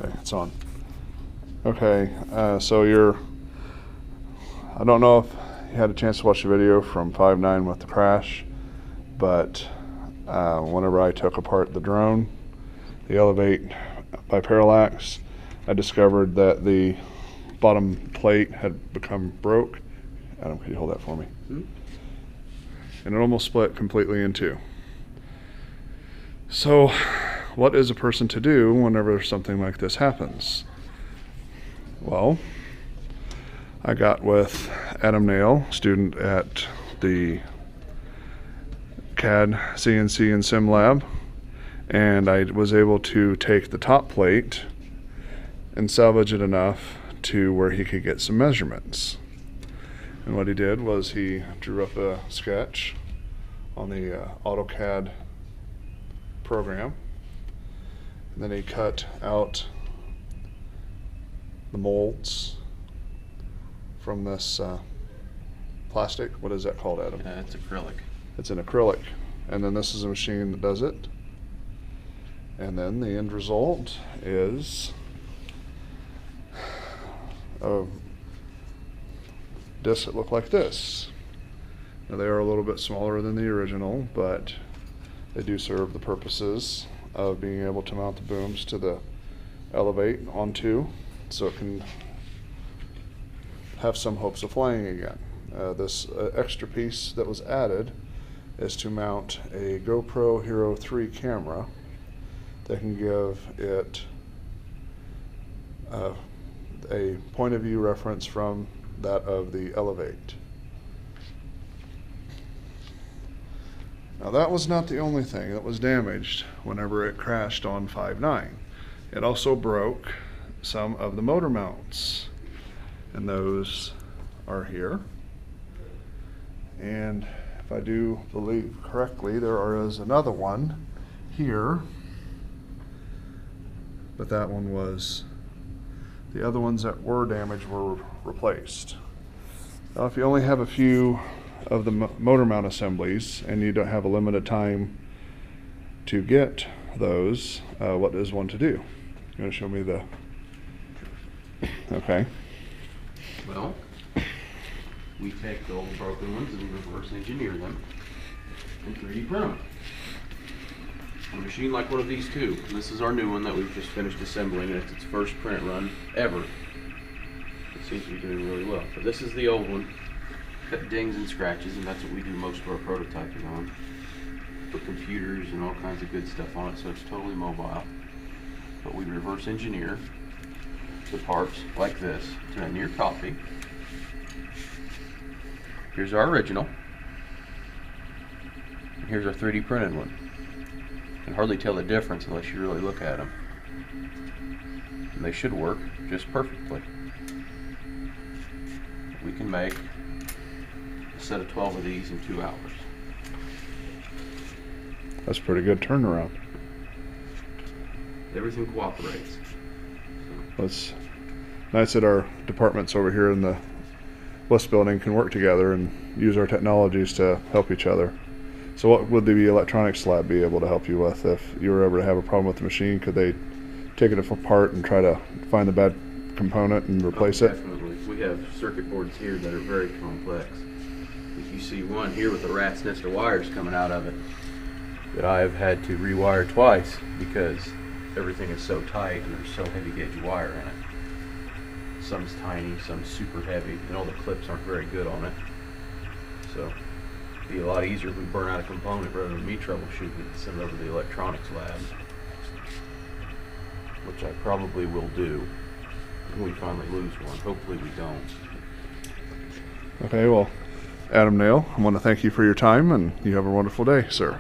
Okay, it's on. Okay, so I don't know if you had a chance to watch the video from 5.9 with the crash, but whenever I took apart the drone, the Elevate by Parallax, I discovered that the bottom plate had become broke. Adam, can you hold that for me? Mm-hmm. And it almost split completely in two. So, what is a person to do whenever something like this happens? Well, I got with Adam Nail, student at the CAD, CNC, and Sim Lab, and I was able to take the top plate and salvage it enough to where he could get some measurements. And what he did was he drew up a sketch on the AutoCAD program, and then he cut out the molds from this plastic. What is that called, Adam? It's acrylic. It's an acrylic. And then this is a machine that does it. And then the end result is a disc that look like this. Now they are a little bit smaller than the original, but they do serve the purposes of being able to mount the booms to the Elevate onto, so it can have some hopes of flying again. This extra piece that was added is to mount a GoPro Hero 3 camera that can give it a point of view reference from that of the Elevate. Now that was not the only thing that was damaged whenever it crashed on 5.9. It also broke some of the motor mounts, and those are here. And if I do believe correctly, there is another one here, but that one was, the other ones that were damaged were replaced. Now if you only have a few of the motor mount assemblies and you don't have a limited time to get those, what is one to do? You want to show me the, okay. Well, we take the old broken ones and reverse engineer them and 3D print them. A machine like one of these two. And this is our new one that we've just finished assembling, and it's its first print run ever. It seems to be doing really well. But this is the old one. Cut dings and scratches, and that's what we do most of our prototyping on. Put computers and all kinds of good stuff on it, so it's totally mobile. But we reverse engineer the parts like this to a near copy. Here's our original, and here's our 3D printed one. You can hardly tell the difference unless you really look at them. And they should work just perfectly. We can make a set of 12 of these in 2 hours. That's a pretty good turnaround. Everything cooperates. Well, it's nice that our departments over here in the West building can work together and use our technologies to help each other. So what would the electronics lab be able to help you with if you were ever to have a problem with the machine? Could they take it apart and try to find the bad component and replace it? Definitely. We have circuit boards here that are very complex. If you see one here with a rat's nest of wires coming out of it that I have had to rewire twice because everything is so tight and there's so heavy gauge wire in it. Some's tiny, some's super heavy, and all the clips aren't very good on it. So it'd be a lot easier if we burn out a component rather than me troubleshooting it and send it over to the electronics lab, which I probably will do when we finally lose one. Hopefully we don't. Okay, well, Adam Nail, I want to thank you for your time, and you have a wonderful day, sir.